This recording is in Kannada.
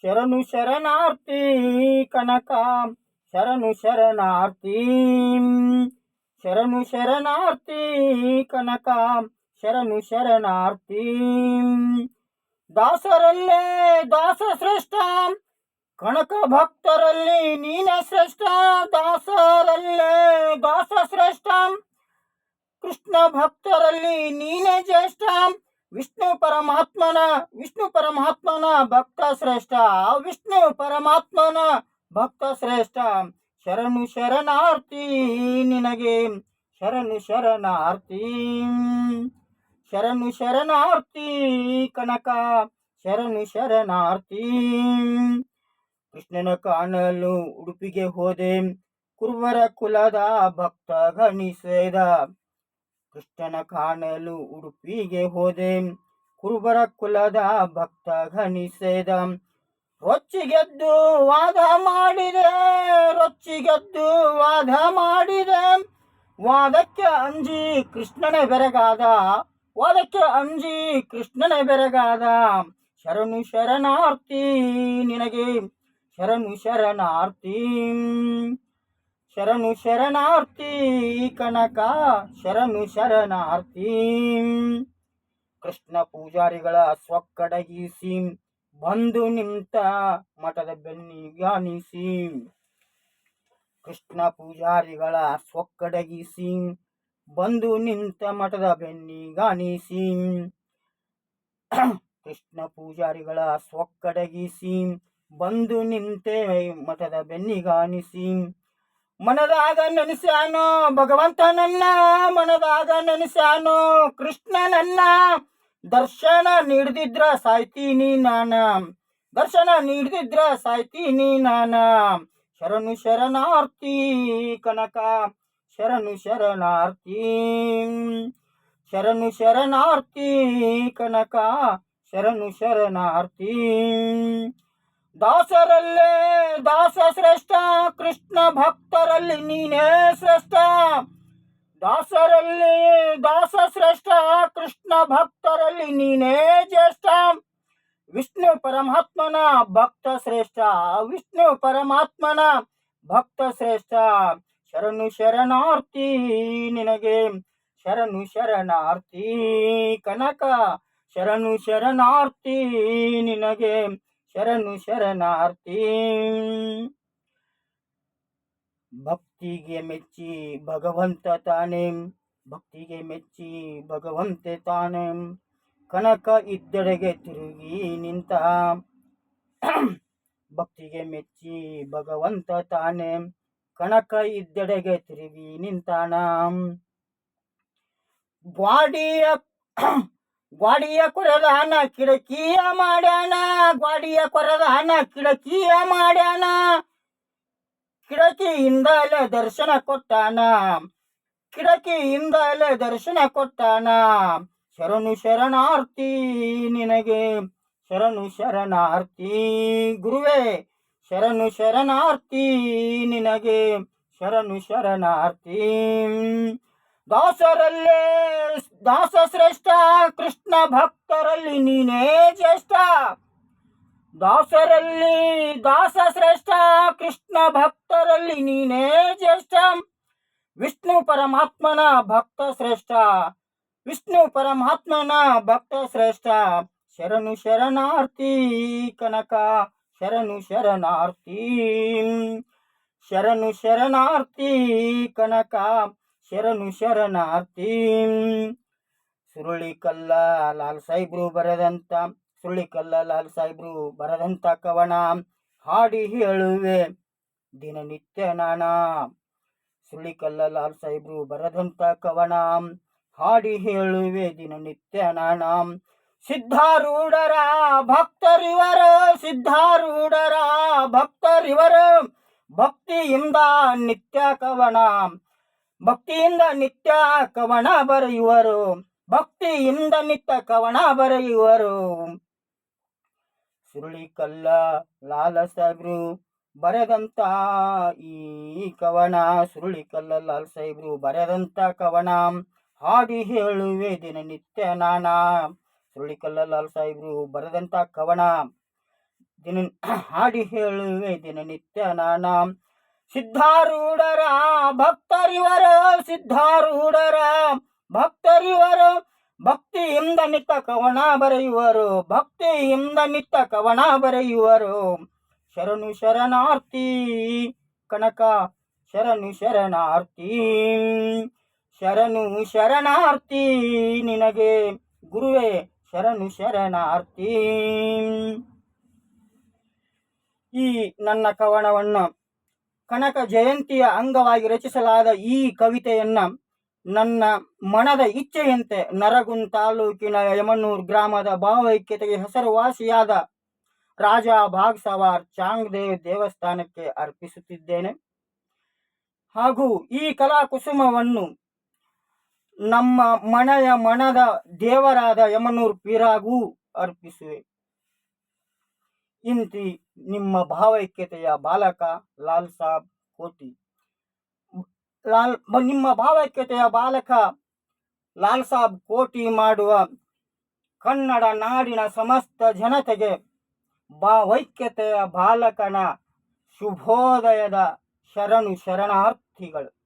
ಶರಣು ಶರಣಾರ್ಥಿ ಕನಕ ಶರಣು ಶರಣಾರ್ಥಿ ಶರಣು ಶರಣಾರ್ಥಿ ಕನಕ ಶರಣು ಶರಣಾರ್ಥಿ ದಾಸರಲ್ಲೇ ದಾಸ ಶ್ರೇಷ್ಠ ಕನಕ ಭಕ್ತರಲ್ಲಿ ನೀನೇ ಶ್ರೇಷ್ಠ ದಾಸರಲ್ಲೇ ದಾಸ ಶ್ರೇಷ್ಠ ಕೃಷ್ಣ ಭಕ್ತರಲ್ಲಿ ನೀನೇ ಜ್ಯೇಷ್ಠ ವಿಷ್ಣು ಪರಮಾತ್ಮನ ಭಕ್ತ ಶ್ರೇಷ್ಠ ವಿಷ್ಣು ಪರಮಾತ್ಮನ ಭಕ್ತ ಶ್ರೇಷ್ಠ ಶರಣು ಶರಣಾರ್ಥಿ ನಿನಗೆ ಶರಣು ಶರಣಾರ್ಥಿ ಶರಣು ಶರಣಾರ್ಥಿ ಕನಕ ಶರಣು ಶರಣಾರ್ಥಿ ಕೃಷ್ಣನ ಕಾಣಲು ಉಡುಪಿಗೆ ಹೋದೆ ಕುರುಬರ ಕುಲದ ಭಕ್ತ ಗಣಿಸೇದ ಕೃಷ್ಣನ ಕಾಣಲು ಉಡುಪಿಗೆ ಹೋದೆ ಕುರುಬರ ಕುಲದ ಭಕ್ತ ಗಣಿಸೇದ ರೊಚ್ಚಿಗೆದ್ದು ವಾದ ಮಾಡಿದೆ ವಾದಕ್ಕೆ ಅಂಜಿ ಕೃಷ್ಣನೇ ಬೆರಗಾದ ಶರಣು ಶರಣಾರ್ಥಿ ನಿನಗೆ ಶರಣು ಶರಣಾರ್ಥಿ ಶರಣು ಶರಣಾರ್ಥಿ ಕನಕ ಶರಣು ಶರಣಾರ್ಥಿ ಕೃಷ್ಣ ಪೂಜಾರಿಗಳ ಸ್ವಕ್ಕಡಗಿಸಿ ಬಂದು ನಿಂತ ಮಠದ ಬೆನ್ನಿಗಾನಿಸಿ ಕೃಷ್ಣ ಪೂಜಾರಿಗಳ ಸ್ವಕ್ಕಡಗಿಸಿ ಬಂದು ನಿಂತ ಮಠದ ಬೆನ್ನಿಗಾನಿಸಿ ಕೃಷ್ಣ ಪೂಜಾರಿಗಳ ಸ್ವಕ್ಕಡಗಿಸಿ ಬಂದು ನಿಂತೆ ಮಠದ ಬೆನ್ನಿಗಾನಿಸಿ ಮನದಾಗ ನೆನೆಸ್ಯಾನೋ ಭಗವಂತನನ್ನ ಮನದಾಗ ನೆನೆಸ್ಯಾನೋ ಕೃಷ್ಣನನ್ನ ದರ್ಶನ ನೀಡ್ದಿದ್ರ ಸಾಯ್ತೀನಿ ನಾನ ಶರಣು ಶರಣಾರ್ಥಿ ಕನಕ ಶರಣು ಶರಣಾರ್ಥಿ ಶರಣು ಶರಣಾರ್ಥಿ ಕನಕ ಶರಣು ಶರಣಾರ್ಥಿ ದಾಸರಲ್ಲೇ ದಾಸ ಶ್ರೇಷ್ಠ ಕೃಷ್ಣ ಭಕ್ತರಲ್ಲಿ ನೀನೇ ಶ್ರೇಷ್ಠ ದಾಸರಲ್ಲಿ ದಾಸ ಶ್ರೇಷ್ಠ ಕೃಷ್ಣ ಭಕ್ತರಲ್ಲಿ ನೀನೇ ಜ್ಯೇಷ್ಠ ವಿಷ್ಣು ಪರಮಾತ್ಮನ ಭಕ್ತ ಶ್ರೇಷ್ಠ ಶರಣು ಶರಣಾರ್ಥಿ ನಿನಗೆ ಶರಣು ಶರಣಾರ್ಥಿ ಕನಕ ಶರಣು ಶರಣಾರ್ಥಿ ನಿನಗೆ ಶರಣು ಶರಣಾರ್ಥಿ ಭಕ್ತಿಗೆ ಮೆಚ್ಚಿ ಭಗವಂತ ತಾನೇ ಕನಕ ಇದ್ದೆಡೆಗೆ ತಿರುಗಿ ನಿಂತ ಭಕ್ತಿಗೆ ಮೆಚ್ಚಿ ಭಗವಂತ ತಾನೇ ಕನಕ ಇದ್ದೆಡೆಗೆ ತಿರುಗಿ ನಿಂತಾನ ಗ್ವಾಡಿಯ ಕೊರದ ಹಣ ಕಿಡಕಿಯ ಮಾಡ್ಯಾನ ಕಿಡಕಿಯಿಂದಲೇ ದರ್ಶನ ಕೊಟ್ಟಾನ ಶರಣು ಶರಣಾರ್ಥಿ ನಿನಗೆ ಶರಣು ಶರಣಾರ್ಥಿ ಗುರುವೇ ಶರಣು ಶರಣಾರ್ಥಿ ನಿನಗೆ ಶರಣು ಶರಣಾರ್ಥಿ ದಾಸರಲ್ಲೇ ದಾಸ ಶ್ರೇಷ್ಠ ಕೃಷ್ಣ ಭಕ್ತರಲ್ಲಿ ನೀನೇ ಜ್ಯೇಷ್ಠ ದಾಸರಲ್ಲಿ ದಾಸ ಶ್ರೇಷ್ಠ ಕೃಷ್ಣ ಭಕ್ತರಲ್ಲಿ ನೀನೇ ಜ್ಯೇಷ್ಠ ವಿಷ್ಣು ಪರಮಾತ್ಮನ ಭಕ್ತ ಶ್ರೇಷ್ಠ ಶರಣು ಶರಣಾರ್ಥಿ ಕನಕ ಶರಣು ಶರಣಾರ್ಥಿ ಶರಣು ಶರಣಾರ್ಥಿ ಕನಕ ಶರಣು ಶರಣಾರ್ಥಿ ಸುರುಳಿಕಲ್ಲ ಲಾಲ್ ಸಾಹೇಬ್ರು ಬರೆದಂತ ಕವನ ಹಾಡಿ ಹೇಳುವೆ ದಿನನಿತ್ಯ ನಾನ ಸುರುಳಿಕಲ್ಲ ಲಾಲ್ ಸಾಹೇಬ್ರು ಬರೆದಂತ ಕವನ ಹಾಡಿ ಹೇಳುವೆ ದಿನನಿತ್ಯ ನಾನ ಸಿದ್ಧಾರೂಢರ ಭಕ್ತರಿವರು ಭಕ್ತಿಯಿಂದ ನಿತ್ಯ ಕವನ ಬರೆಯುವರು ಸುರುಳಿಕಲ್ಲ ಲಾಲ ಸಾಹೇಬ್ರು ಬರೆದಂತ ಈ ಕವನ ಹಾಡಿ ಹೇಳುವೆ ದಿನನಿತ್ಯ ನಾನ ಸುರುಳಿಕಲ್ಲ ಲಾಲ್ ಸಾಹೇಬ್ರು ಬರೆದಂತ ಕವನ ದಿನ ಹಾಡಿ ಹೇಳುವೆ ದಿನನಿತ್ಯ ನಾನಾ. ಸಿದ್ಧಾರೂಢರ ಭಕ್ತರಿವರು, ಸಿದ್ಧಾರೂಢರ ಭಕ್ತರಿವರು, ಭಕ್ತಿಯಿಂದ ನಿತ್ಯ ಕವನ ಬರೆಯುವರು, ಭಕ್ತಿಯಿಂದ ನಿತ್ಯ ಕವನ ಬರೆಯುವರು. ಶರಣು ಶರಣಾರ್ಥಿ ಕನಕ, ಶರಣು ಶರಣಾರ್ಥಿ, ಶರಣು ಶರಣಾರ್ಥಿ ನಿನಗೆ ಗುರುವೇ, ಶರಣು ಶರಣಾರ್ಥಿ. ಈ ನನ್ನ ಕವನವನ್ನು ಕನಕ ಜಯಂತಿಯ ಅಂಗವಾಗಿ ರಚಿಸಲಾದ ಈ ಕವಿತೆಯನ್ನ ನನ್ನ ಮನದ ಇಚ್ಛೆಯಂತೆ ನರಗುಂದ ತಾಲೂಕಿನ ಯಮನೂರು ಗ್ರಾಮದ ಭಾವೈಕ್ಯತೆಗೆ ಹೆಸರುವಾಸಿಯಾದ ರಾಜಾ ಭಾಗ್ ಸವಾರ್ ಚಾಂಗ್ದೇವ್ ದೇವಸ್ಥಾನಕ್ಕೆ ಅರ್ಪಿಸುತ್ತಿದ್ದೇನೆ. ಹಾಗೂ ಈ ಕಲಾಕುಸುಮವನ್ನು ನಮ್ಮ ಮನದ ದೇವರಾದ ಯಮನೂರು ಪೀರಾಗೂ ಅರ್ಪಿಸುವೆ. ಇಂತಿ ನಿಮ್ಮ ಭಾವೈಕ್ಯತೆಯ ಬಾಲಕ ಲಾಲ್ ಸಾಬ್ ಕೋಟಿ. ನಿಮ್ಮ ಭಾವೈಕ್ಯತೆಯ ಬಾಲಕ ಲಾಲ್ ಸಾಬ್ ಕೋಟಿ ಮಾಡುವ ಕನ್ನಡ ನಾಡಿನ ಸಮಸ್ತ ಜನತೆಗೆ ಭಾವೈಕ್ಯತೆಯ ಬಾಲಕನ ಶುಭೋದಯದ ಶರಣು ಶರಣಾರ್ಥಿಗಳು.